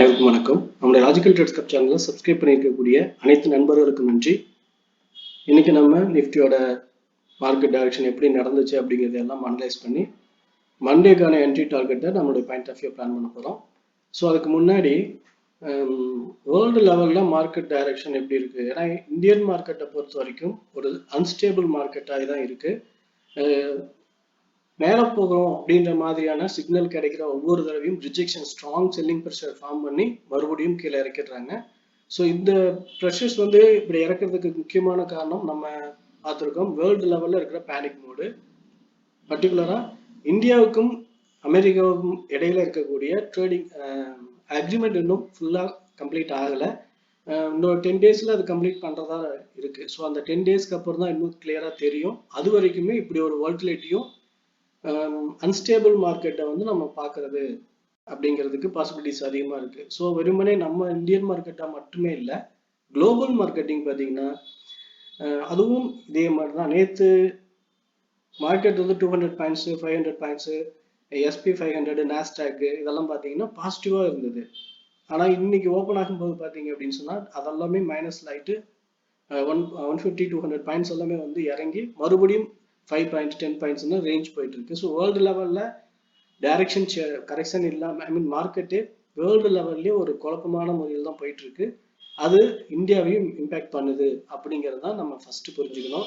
அனைவருக்கும் வணக்கம். நம்முடைய லாஜிக்கல் ட்ரேட்ஸ் கப் சேனலை சப்ஸ்கிரைப் பண்ணியிருக்கக்கூடிய அனைத்து நண்பர்களுக்கும் நன்றி. இன்னைக்கு நம்ம நிஃப்டியோட மார்க்கெட் டைரக்ஷன் எப்படி நடந்துச்சு அப்படிங்கிறத எல்லாம் அனலைஸ் பண்ணி மண்டேக்கான என்ட்ரி டார்கெட்டை நம்மளுடைய பாயிண்ட் ஆஃப் வியூ பிளான் பண்ண போகிறோம். ஸோ அதுக்கு முன்னாடி வேர்ல்டு லெவலில் மார்க்கெட் டைரக்ஷன் எப்படி இருக்குது? ஏன்னா இந்தியன் மார்க்கெட்டை பொறுத்த வரைக்கும் ஒரு அன்ஸ்டேபிள் மார்க்கெட்டாக தான் இருக்குது. மேலே போகிறோம் அப்படின்ற மாதிரியான சிக்னல் கிடைக்கிற ஒவ்வொரு தடவையும் rejection strong selling pressure form பண்ணி மறுபடியும் கீழே இறக்கிடுறாங்க. ஸோ இந்த ப்ரெஷர்ஸ் இப்படி இறக்கிறதுக்கு முக்கியமான காரணம் நம்ம பார்த்துருக்கோம், வேர்ல்டு லெவலில் இருக்கிற பேனிக் மோடு. பர்டிகுலராக இந்தியாவுக்கும் அமெரிக்காவுக்கும் இடையில இருக்கக்கூடிய ட்ரேடிங் அக்ரிமெண்ட் இன்னும் ஃபுல்லாக கம்ப்ளீட் ஆகலை. இன்னொரு 10 டேஸில் அது கம்ப்ளீட் பண்ணுறதா இருக்குது. ஸோ அந்த 10 டேஸ்க்கு அப்புறம் தான் இன்னும் கிளியராக தெரியும். அது வரைக்குமே இப்படி ஒரு வாலட்டிலிட்டியும் அன்ஸ்டேபிள் மார்க்கெட்டை நம்ம பார்க்கறது அப்படிங்கிறதுக்கு பாசிபிலிட்டிஸ் அதிகமாக இருக்குது. ஸோ வெறுமனே நம்ம இந்தியன் மார்க்கெட்டாக மட்டுமே இல்லை, குளோபல் மார்க்கெட்டிங் பார்த்தீங்கன்னா அதுவும் இதே மாதிரி தான். நேற்று market 200 points 500 points SP 500 Nasdaq இதெல்லாம் பார்த்தீங்கன்னா பாசிட்டிவாக இருந்தது. ஆனால் இன்னைக்கு ஓப்பன் ஆகும்போது பார்த்தீங்க அப்படின்னு சொன்னால் அதெல்லாமே மைனஸில் ஆகிட்டு 150-200 பாயிண்ட்ஸ் எல்லாமே இறங்கி மறுபடியும் 5 பாயிண்ட்ஸ் 10 பாயிண்ட்ஸ்னு ரேஞ்ச் போயிட்டு இருக்கு. ஸோ வேர்ல்டு லெவலில் டைரக்ஷன் கரெக்ஷன் இல்லாமல் மார்க்கெட்டு வேர்ல்டு லெவல்லே ஒரு குழப்பமான முறையில் தான் போயிட்டு இருக்கு. அது இந்தியாவையும் இம்பேக்ட் பண்ணுது அப்படிங்கிறது தான் நம்ம ஃபர்ஸ்ட் புரிஞ்சுக்கணும்.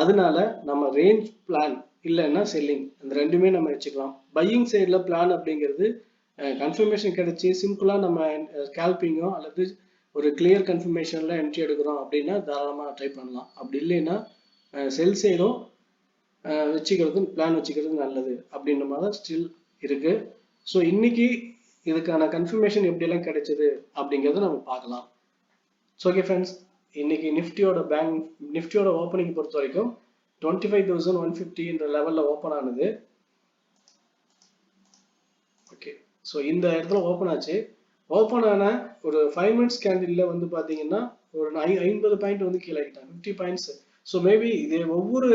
அதனால நம்ம ரேஞ்ச் பிளான் இல்லைன்னா செல்லிங் அந்த ரெண்டுமே நம்ம வச்சுக்கலாம். பையிங் சைடில் பிளான் அப்படிங்கிறது கன்ஃபர்மேஷன் கிடைச்சி சிம்பிளாக நம்ம ஸ்கேல்பிங்கோ அல்லது ஒரு கிளியர் கன்ஃபர்மேஷனில் என்ட்ரி எடுக்கிறோம் அப்படின்னா தாராளமாக ட்ரை பண்ணலாம். அப்படி இல்லைன்னா செல் சைடும் பிளான் வச்சுக்கிறது நல்லது அப்படின்ற மாதிரி ஸ்டில் இருக்கு. ஸோ இன்னைக்கு இதுக்கான கன்ஃபர்மேஷன் எப்படியெல்லாம் கிடைச்சது அப்படிங்கிறத நம்ம பார்க்கலாம். ஸோ ஓகே ஃப்ரெண்ட்ஸ், இன்னைக்கு நிஃப்டியோட ஓப்பனிங் பொறுத்த வரைக்கும் 25,150 லெவலில் ஓப்பன் ஆனது. ஓகே, ஸோ இந்த இடத்துல ஓப்பன் ஆச்சு. ஓப்பன் ஆன ஒரு 5 மினிட்ஸ் கேண்டில் பார்த்தீங்கன்னா ஒரு 50 பாயிண்ட் கீழே ஆகிட்டாங்க, 50 பாயிண்ட்ஸ். ஸோ மேபி இது ஒவ்வொரு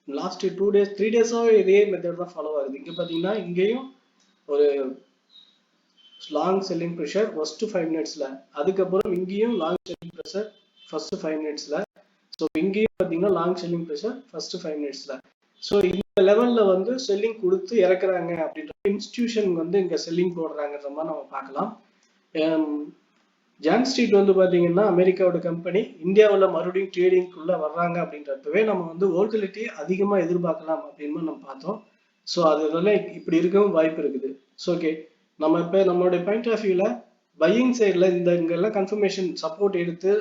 லாஸ்ட் 2 டேஸ் 3 டேஸாவே இதே மெத்தட் தான் ஃபாலோ ஆகுது. இங்கே பார்த்தீங்கன்னா இங்கேயும் ஒரு லாங் செல்லிங் ப்ரெஷர் ஃபர்ஸ்ட் 5 மினிட்ஸ்ல, அதுக்கப்புறம் இங்கேயும் லாங் செல்லிங் ப்ரெஷர் ஃபர்ஸ்ட் 5 மினிட்ஸ்ல. ஸோ இங்கேயும் பார்த்தீங்கன்னா லாங் செல்லிங் ப்ரெஷர் ஃபர்ஸ்ட் 5 மினிட்ஸ்ல. ஸோ இந்த லெவல்ல செல்லிங் கொடுத்து இறக்குறாங்க அப்படின்ற இன்ஸ்டிடியூஷன் இங்க செல்லிங் போடுறாங்கன்ற மாதிரி நம்ம பார்க்கலாம். ஜான் ஸ்ட்ரீட் பார்த்தீங்கன்னா அமெரிக்காவோட கம்பெனி இந்தியாவில் மறுபடியும் ட்ரேடிங்குள்ள வர்றாங்க அப்படின்றப்பவே நம்ம வோல்டிலிட்டி அதிகமாக எதிர்பார்க்கலாம் அப்படின்னு நம்ம பார்த்தோம். ஸோ அதனால இப்படி இருக்கவும் வாய்ப்பு இருக்குது. ஸோ ஓகே, நம்ம இப்போ நம்மளுடைய பாயிண்ட் ஆஃப் வியூவில் பையிங் சைடில் இங்கெல்லாம் கன்ஃபர்மேஷன் சப்போர்ட் எடுத்து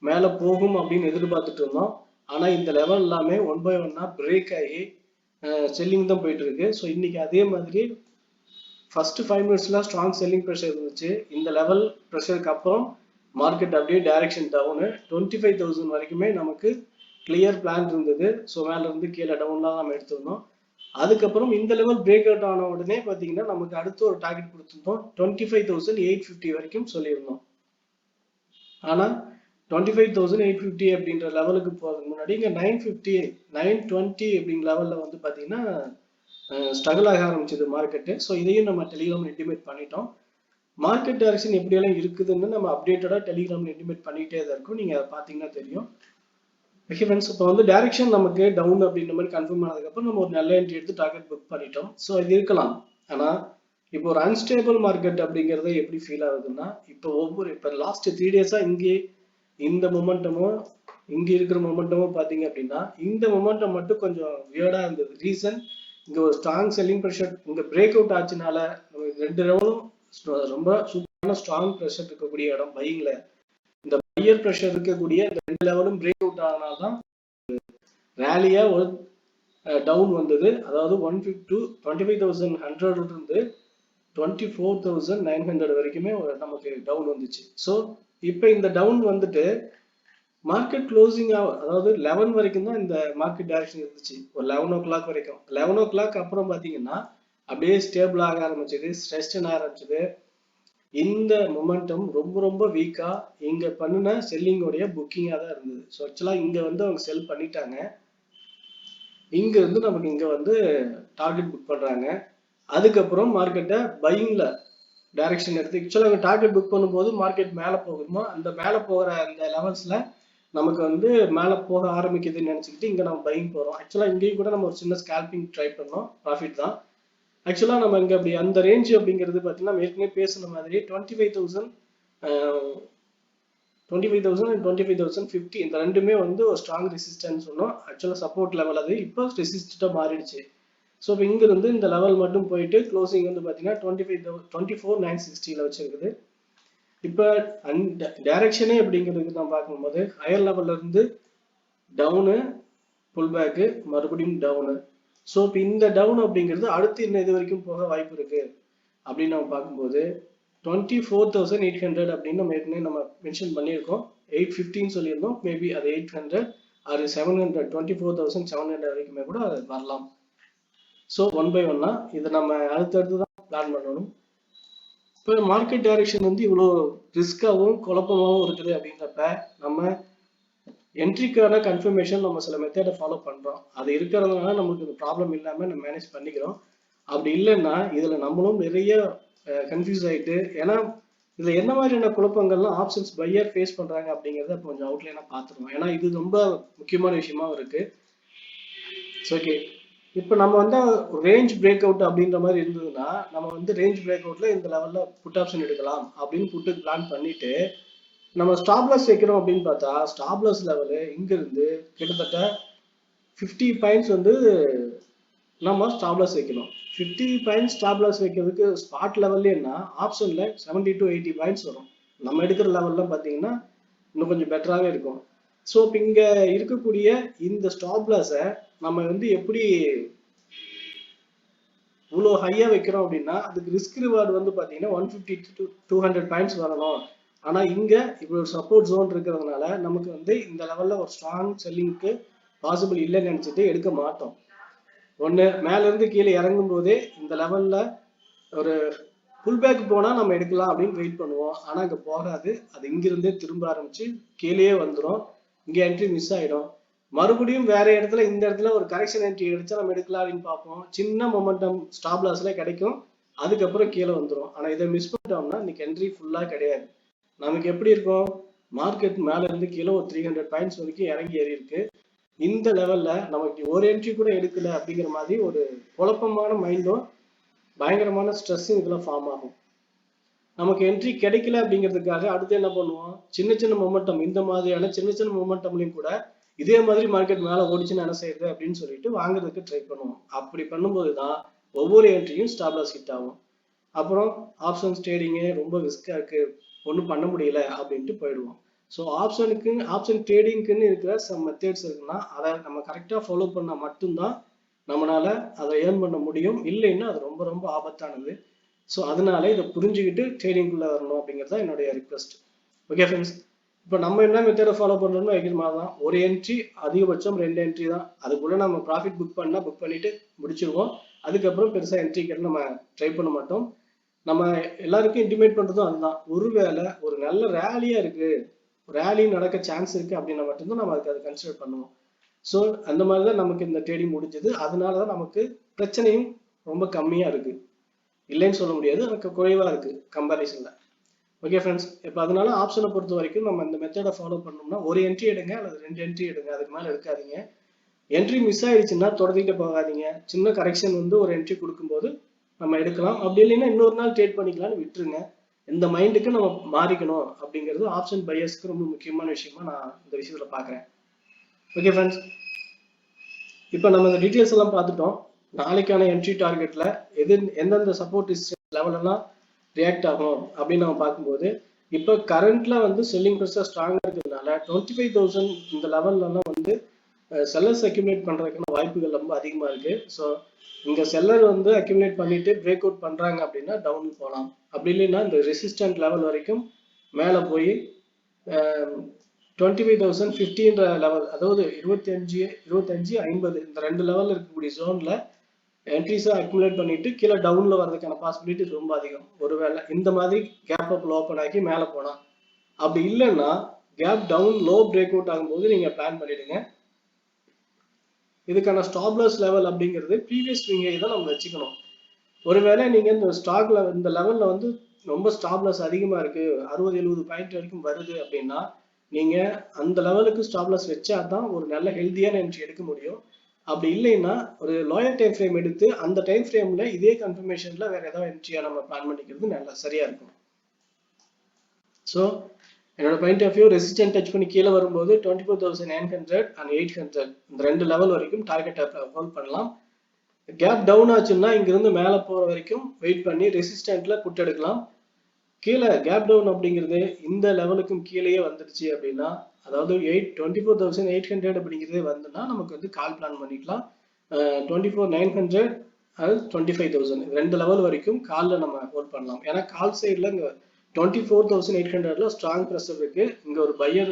மேலே போகும் அப்படின்னு எதிர்பார்த்துட்டு இருந்தோம். ஆனால் இந்த லெவல் எல்லாமே 1 by 1 பிரேக் ஆகி செல்லிங் தான் போயிட்டு இருக்கு. ஸோ இன்னைக்கு அதே மாதிரி ஃபர்ஸ்ட் 5 மினிட்ஸ்ல ஸ்ட்ராங் செல்லிங் ப்ரெஷர் இருந்துச்சு. இந்த லெவல் ப்ரெஷருக்கு அப்புறம் மார்க்கெட் அப்படியே டைரக்ஷன் டவுனு 25,000 வரைக்குமே நமக்கு கிளியர் பிளான் இருந்தது. ஸோ மேல இருந்து கீழே டவுன்லாம் நம்ம எடுத்திருந்தோம். அதுக்கப்புறம் இந்த லெவல் பிரேக் அவுட் ஆன உடனே பார்த்தீங்கன்னா நமக்கு அடுத்து ஒரு டார்கெட் கொடுத்துருந்தோம், 25,850 வரைக்கும் சொல்லியிருந்தோம். ஆனால் 25,850 அப்படின்ற லெவலுக்கு போகிறதுக்கு முன்னாடி இங்கே 950 920 அப்படிங்கிற லெவலில் பார்த்தீங்கன்னா ஸ்ட்ரகிள் ஆக ஆரம்பிச்சது மார்க்கெட்டு. ஸோ இதையும் நம்ம டெலிகிராம் இன்டிமேட் பண்ணிட்டோம். மார்க்கெட் டைரக்ஷன் எப்படியெல்லாம் இருக்குதுன்னு நம்ம அப்டேட்டடாக டெலிகிராம் இன்டிமேட் பண்ணிகிட்டே தான் இருக்கும். நீங்கள் அதை பார்த்தீங்கன்னா தெரியும். ஓகே ஃப்ரெண்ட்ஸ், இப்போ டைரக்ஷன் நமக்கு டவுன் அப்படின்ற மாதிரி கன்ஃபார்ம் ஆனதுக்கப்புறம் நம்ம ஒரு நல்ல என்ட்ரி எடுத்து டார்கெட் புக் பண்ணிட்டோம். ஸோ இது இருக்கலாம். ஆனால் இப்போ ஒரு அன்ஸ்டேபிள் மார்க்கெட் அப்படிங்கிறத எப்படி ஃபீல் ஆகுதுன்னா, இப்போ லாஸ்ட் 3 டேஸாக இங்கே இந்த மொமெண்டமும் இங்கே இருக்கிற மொமெண்டமும் பார்த்தீங்க அப்படின்னா இந்த மொமெண்டம் மட்டும் கொஞ்சம் வியர்டாக இருந்தது. ரீசன், இங்க ஒரு ஸ்ட்ராங் செல்லிங் ப்ரெஷர் இங்க பிரேக் அவுட் ஆச்சுனால நமக்கு 2 லெவலும் ரொம்ப சூப்பரான ஸ்ட்ராங் ப்ரெஷர் இருக்கக்கூடிய இடம் பையிங்ல. இந்த பையர் ப்ரெஷர் இருக்கக்கூடிய இந்த 2 லெவலும் பிரேக் அவுட் ஆனால தான் ரேலியா ஒரு டவுன் வந்தது. அதாவது 25,100 இருந்து 24,900 வரைக்குமே நமக்கு டவுன் வந்துச்சு. ஸோ இப்போ இந்த டவுன் மார்க்கெட் க்ளோசிங் அதாவது 11 வரைக்கும் தான் இந்த மார்க்கெட் டைரக்ஷன் இருந்துச்சு. ஒரு 11 o'clock வரைக்கும். 11 o'clock அப்புறம் பார்த்தீங்கன்னா அப்படியே ஸ்டேபிள் ஆக ஆரம்பிச்சது, ஸ்ட்ரெஸ்டன் ஆரம்பிச்சது. இந்த மொமெண்டம் ரொம்ப ரொம்ப வீக்கா இங்க பண்ணின செல்லிங்கோடைய புக்கிங்கா தான் இருந்தது. ஸோ ஆக்சுவலா இங்க அவங்க செல் பண்ணிட்டாங்க. இங்க இருந்து நமக்கு இங்க டார்கெட் புக் பண்றாங்க. அதுக்கப்புறம் மார்க்கெட்டை பையிங்ல டைரக்ஷன் எடுத்து ஆக்சுவலாக டார்கெட் புக் பண்ணும்போது மார்க்கெட் மேலே போகுமோ அந்த மேலே போகிற அந்த லெவல்ஸில் நமக்கு வந்து மேலே போக ஆரம்பிக்குதுன்னு நினச்சிக்கிட்டு இங்கே நம்ம பையிங் போகிறோம். ஆக்சுவலாக இங்கேயும் கூட நம்ம ஒரு சின்ன ஸ்கேல்பிங் ட்ரை பண்ணோம், ப்ராஃபிட் தான். ஆக்சுவலாக நம்ம இங்கே அப்படி அந்த ரேஞ்ச் அப்படிங்கிறது பார்த்தீங்கன்னா ஏற்கனவே பேசுன மாதிரி 25,000 அண்ட் 25,050 இந்த ரெண்டுமே வந்து ஒரு ஸ்ட்ராங் ரெசிஸ்டன்ஸ் சொன்னோம். ஆக்சுவலாக சப்போர்ட் லெவல் அது இப்போ ரெசிஸ்டாக மாறிடுச்சு. ஸோ இப்போ இங்கிருந்து இந்த லெவல் மட்டும் போயிட்டு க்ளோசிங் வந்து பார்த்தீங்கன்னா 24,960 வச்சிருக்குது. இப்போ டைரக்ஷனே அப்படிங்கிறது நான் பார்க்கும்போது ஹையர் லெவல்ல இருந்து டவுனு, புல் பேக்கு, மறுபடியும் டவுனு. ஸோ இப்போ இந்த டவுன் அப்படிங்கிறது அடுத்து இன்னும் இது வரைக்கும் போக வாய்ப்பு இருக்கு அப்படின்னு நம்ம பார்க்கும்போது 24,800 அப்படின்னு நம்ம ஏற்கனவே நம்ம மென்ஷன் பண்ணியிருக்கோம். 815 சொல்லியிருந்தோம், மேபி அது 800 அது 700, 24,700 வரைக்குமே கூட அது வரலாம். ஸோ 1 by 1 இதை நம்ம அடுத்தடுத்து தான் பிளான் பண்ணணும். இப்போ மார்க்கெட் டைரக்ஷன் வந்து இவ்வளோ ரிஸ்காகவும் குழப்பமாகவும் இருக்குது அப்படின்றப்ப நம்ம என்ட்ரிக்கான கன்ஃபர்மேஷன் நம்ம சில மெத்தடை ஃபாலோ பண்ணுறோம். அது இருக்கிறதுனால நமக்கு இந்த ப்ராப்ளம் இல்லாமல் நம்ம மேனேஜ் பண்ணிக்கிறோம். அப்படி இல்லைன்னா இதில் நம்மளும் நிறைய கன்ஃபியூஸ் ஆகிட்டு, ஏன்னா இதில் என்ன மாதிரியான குழப்பங்கள்லாம் ஆப்ஷன்ஸ் பையர் ஃபேஸ் பண்ணுறாங்க அப்படிங்கிறத கொஞ்சம் அவுட்லைனாக பார்த்துருவோம். ஏன்னா இது ரொம்ப முக்கியமான விஷயமாவும் இருக்குது. ஓகே, இப்போ நம்ம வந்து ரேஞ்ச் பிரேக் அவுட் அப்படின்ற மாதிரி இருந்ததுன்னா நம்ம வந்து ரேஞ்ச் பிரேக் அவுட்ல இந்த லெவல்ல புட் ஆப்ஷன் எடுக்கலாம் அப்படின்னு புட்டு பிளான் பண்ணிட்டு நம்ம ஸ்டாப் லாஸ் வைக்கிறோம் அப்படின்னு பார்த்தா ஸ்டாப் லாஸ் லெவலு இங்கிருந்து கிட்டத்தட்ட 50 பாயிண்ட்ஸ் வந்து நம்ம ஸ்டாப் லாஸ் வைக்கணும். 50 பாயிண்ட்ஸ் ஸ்டாப் லாஸ் வைக்கிறதுக்கு ஸ்பாட் லெவல்லேன்னா ஆப்ஷன்ல 70 to 80 பாயிண்ட்ஸ் வரும். நம்ம எடுக்கிற லெவல்லாம் பார்த்தீங்கன்னா இன்னும் கொஞ்சம் பெட்டராகவே இருக்கும். ஸோ இப்போ இங்கே இருக்கக்கூடிய இந்த ஸ்டாப் லாஸை நம்ம வந்து எப்படி இவ்வளோ ஹையாக வைக்கிறோம் அப்படின்னா அதுக்கு ரிஸ்க் ரிவார்டு வந்து பார்த்தீங்கன்னா 150 to 200 பாயிண்ட்ஸ் வரணும். ஆனால் இங்கே இப்போ ஒரு சப்போர்ட் ஜோன் இருக்கிறதுனால நமக்கு வந்து இந்த லெவலில் ஒரு ஸ்ட்ராங் செல்லிங்க்கு பாசிபிள் இல்லைன்னு நினச்சிட்டு எடுக்க மாட்டோம். ஒன்று மேலேருந்து கீழே இறங்கும் போதே இந்த லெவலில் ஒரு புல் பேக் போனால் நம்ம எடுக்கலாம் அப்படின்னு வெயிட் பண்ணுவோம். ஆனால் இங்கே போகாது, அது இங்கிருந்தே திரும்ப ஆரம்பிச்சு கீழே வந்துடும், இங்கே என்ட்ரி மிஸ் ஆகிடும். மறுபடியும் வேற இடத்துல இந்த இடத்துல ஒரு கரெக்ஷன் என்ட்ரி எடுத்தா நம்ம எடுக்கலாம் அப்படின்னு பார்ப்போம். சின்ன மொமெண்டம் ஸ்டாப் லாஸ்ல கிடைக்கும், அதுக்கப்புறம் கீழே வந்துடும். ஆனால் இதை மிஸ் பண்ணிட்டோம்னா இன்னைக்கு என்ட்ரி ஃபுல்லாக கிடையாது. நமக்கு எப்படி இருக்கும், மார்க்கெட் மேல இருந்து கீழே ஒரு 300 பாயிண்ட்ஸ் வரைக்கும் இறங்கி ஏறி இருக்கு. இந்த லெவல்ல நமக்கு ஒரு என்ட்ரி கூட எடுக்கல அப்படிங்கிற மாதிரி ஒரு குழப்பமான மைண்டும் பயங்கரமான ஸ்ட்ரெஸ்ஸும் இதுல ஃபார்ம் ஆகும். நமக்கு என்ட்ரி கிடைக்கல அப்படிங்கிறதுக்காக அடுத்து என்ன பண்ணுவோம், சின்ன சின்ன மொமெண்டம் இந்த மாதிரியான சின்ன சின்ன மொமெண்டம்லையும் கூட இதே மாதிரி மார்க்கெட் மேல ஓடிச்சுன்னு என்ன செய்யுது அப்படின்னு சொல்லிட்டு வாங்குறதுக்கு ட்ரை பண்ணுவோம். அப்படி பண்ணும்போது தான் ஒவ்வொரு என்ட்ரியும் ஸ்டாப் லாஸ் ஹிட் ஆகும். அப்புறம் ஆப்ஷன்ஸ் ட்ரேடிங்கே ரொம்ப ரிஸ்கா இருக்கு, ஒன்றும் பண்ண முடியல அப்படின்ட்டு போயிடுவோம். ஸோ ஆப்ஷன் ட்ரேடிங்க்குன்னு இருக்கிற சம் மெத்தட்ஸ் இருக்குன்னா அதை நம்ம கரெக்டாக ஃபாலோ பண்ணால் மட்டும்தான் நம்மளால அதை ஏர்ன் பண்ண முடியும். இல்லைன்னா அது ரொம்ப ரொம்ப ஆபத்தானது. ஸோ அதனால இதை புரிஞ்சுக்கிட்டு ட்ரேடிங்குள்ளே வரணும் அப்படிங்கிறது தான் என்னுடைய ரிக்வெஸ்ட். ஓகே ஃப்ரெண்ட்ஸ், இப்போ நம்ம என்ன மெத்தடை ஃபாலோ பண்ணுறோம்னா வைக்கிற மாதிரி தான், ஒரு என்ட்ரி அதிகபட்சம் 2 என்ட்ரி தான், அதுக்குள்ளே நம்ம ப்ராஃபிட் புக் பண்ணிட்டு முடிச்சிருவோம். அதுக்கப்புறம் பெருசாக என்ட்ரி கேட்டு நம்ம ட்ரை பண்ண மாட்டோம். நம்ம எல்லாருக்கும் இன்டிமேட் பண்ணுறதும் அதுதான், ஒருவேளை ஒரு நல்ல ரேலியாக இருக்குது, ரேலி நடக்க சான்ஸ் இருக்குது அப்படின்னா மட்டும்தான் நம்ம அதுக்கு அதை கன்சிடர் பண்ணுவோம். ஸோ அந்த மாதிரி தான் நமக்கு இந்த ட்ரேடிங் முடிஞ்சது. அதனால தான் நமக்கு பிரச்சனையும் ரொம்ப கம்மியாக இருக்குது, இல்லைன்னு சொல்ல முடியாது, நமக்கு குறைவாக இருக்குது கம்பேரிசனில். ஓகே ஃப்ரெண்ட்ஸ், இப்போ அதனால ஆப்ஷனை பொறுத்த வரைக்கும் நம்ம இந்த மெத்தடை ஃபாலோ பண்ணோம்னா ஒரு என்ட்ரி எடுங்க அல்லது 2 என்ட்ரி எடுங்க, அதுக்கு மேலே எடுக்காதீங்க. என்ட்ரி மிஸ் ஆயிடுச்சுன்னா தொடர்ந்துட்டு போகாதீங்க. சின்ன கரெக்ஷன் வந்து ஒரு என்ட்ரி கொடுக்கும்போது நம்ம எடுக்கலாம், அப்படி இல்லைன்னா இன்னொரு நாள் ட்ரேட் பண்ணிக்கலாம்னு விட்டுருங்க. இந்த மைண்டுக்கு நம்ம மாறிக்கணும் அப்படிங்கிறது ஆப்ஷன் பையர்ஸ்க்கு ரொம்ப முக்கியமான விஷயமா நான் இந்த விஷயத்துல பார்க்குறேன். ஓகே ஃப்ரெண்ட்ஸ், இப்போ நம்ம இந்த டீட்டெயில்ஸ் எல்லாம் பார்த்துட்டோம். நாளைக்கான என்ட்ரி டார்கெட்ல எந்தெந்த சப்போர்ட் லெவல் எல்லாம் ரியாக்ட் ஆகும் அப்படின்னு நம்ம பார்க்கும்போது இப்போ கரண்ட்ல வந்து செல்லிங் ப்ரெஷர் ஸ்ட்ராங்காக இருக்கிறதுனால 25,000 இந்த லெவல்லாம் வந்து செல்லர்ஸ் அக்யூமுலேட் பண்றதுக்கான வாய்ப்புகள் ரொம்ப அதிகமா இருக்கு. ஸோ இங்க செல்லர் வந்து அக்யூமுலேட் பண்ணிட்டு பிரேக் அவுட் பண்றாங்க அப்படின்னா டவுன் போகலாம், அப்படி இல்லைன்னா இந்த ரெசிஸ்டன்ட் லெவல் வரைக்கும் மேலே போய் 25,050 லெவல், அதாவது 25, 50 இந்த 2 லெவல் இருக்கக்கூடிய ஜோன்ல என்ட்ரிஸா அக்யூமுலேட் பண்ணிட்டு கீழே டவுன்ல வர்றதுக்கான பாசிபிலிட்டி ரொம்ப அதிகம். ஒருவேளை இந்த மாதிரி கேப் அப் ஓப்பன் ஆகி மேலே போனா, அப்படி இல்லைன்னா gap down low break out ஆகும்போது நீங்க பிளான் பண்ணிடுங்க. இதுக்கான ஸ்டாப் லாஸ் லெவல் அப்படிங்கிறது ப்ரீவியஸ் ஸ்விங்கை தான் நம்ம வச்சுக்கணும். ஒருவேளை நீங்க இந்த ஸ்டாக்ல இந்த லெவல்ல வந்து ரொம்ப ஸ்டாப் லாஸ் அதிகமா இருக்கு, 60-70 பாயிண்ட் வரைக்கும் வருது அப்படின்னா நீங்க அந்த லெவலுக்கு ஸ்டாப் லாஸ் வச்சா தான் ஒரு நல்ல ஹெல்த்தியான என்ட்ரி எடுக்க முடியும். அப்படி இல்லைன்னா ஒரு லோயர் டைம் ஃப்ரேம் எடுத்து அந்த டைம் ஃப்ரேம்ல இதே கன்ஃபர்மேஷன்ல வேற ஏதாவது என்ட்ரியா நம்ம பிளான் பண்ணிக்கிறது நல்லா சரியா இருக்கும். ஸோ என்னோட point of view, resistant touch பண்ணி கீழே வரும்போது 24,900 அண்ட் 800 இந்த 2 லெவல் வரைக்கும் டார்கெட் ஹோல்ட் பண்ணலாம். கேப் டவுன் ஆச்சுன்னா இங்கிருந்து மேலே போற வரைக்கும் வெயிட் பண்ணி ரெசிஸ்டன்ட்ல புட் எடுக்கலாம். கீழே கேப் டவுன் அப்படிங்கிறது இந்த லெவலுக்கும் கீழேயே வந்துருச்சு அப்படின்னா, அதாவது 24,800 அப்படிங்கிறதே வந்துன்னா நமக்கு வந்து கால் பிளான் பண்ணிக்கலாம். 24,900 அது 25,000 2 லெவல் வரைக்கும் காலில் நம்ம ஹோல்ட் பண்ணலாம். ஏன்னா கால் சைடில் இங்கே 24,800ல ஸ்ட்ராங் ப்ரெஷர் இருக்கு. இங்க ஒரு பையர்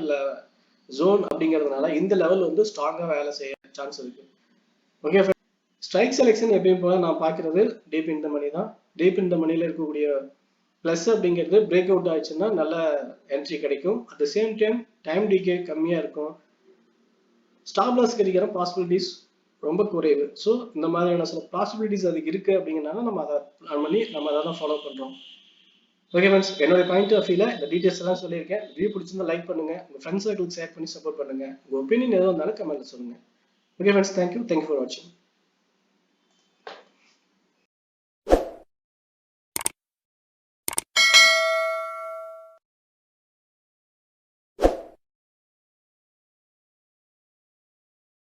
ஜோன் அப்படிங்கிறதுனால இந்த லெவல் வந்து ஸ்ட்ராங்கா வேலை செய்ய சான்ஸ் இருக்கு. ஓகே, ஸ்ட்ரைக் செலெக்ஷன் எப்பயும் போல நான் பார்க்கறது டீப் இந்த மணி தான். டீப் இந்த மணியில் இருக்கக்கூடிய ப்ளஸ் அப்படிங்கிறது பிரேக் அவுட் ஆயிடுச்சுன்னா நல்ல என்ட்ரி கிடைக்கும். அட் த சேம் டைம் டிகே கம்மியாக இருக்கும். ஸ்டாப் லாஸ் கிடைக்கிற பாசிபிலிட்டிஸ் ரொம்ப குறைவு. ஸோ இந்த மாதிரியான சில பாசிபிலிட்டிஸ் அதுக்கு இருக்கு அப்படிங்கிறனால நம்ம அதை பிளான் பண்ணி நம்ம அதை தான் ஃபாலோ பண்ணுறோம். ஓகே ஃப்ரெண்ட்ஸ், என்னோட பாயிண்ட் ஆஃப் வியூல இந்த டீடைல்ஸ் எல்லாம் சொல்லியிருக்கேன். வீடியோ பிடிச்சிருந்தா லைக் பண்ணுங்க, உங்க ஃப்ரெண்ட்ஸ் சர்க்கிள் ஷேர் பண்ணி சப்போர்ட் பண்ணுங்க. உங்க ஒப்பீனியன் எதுவும் இருந்தாலும் கமெண்ட்ல சொல்லுங்க. ஓகே ஃப்ரெண்ட்ஸ், தேங்க்யூ ஃபார் வாட்சிங்.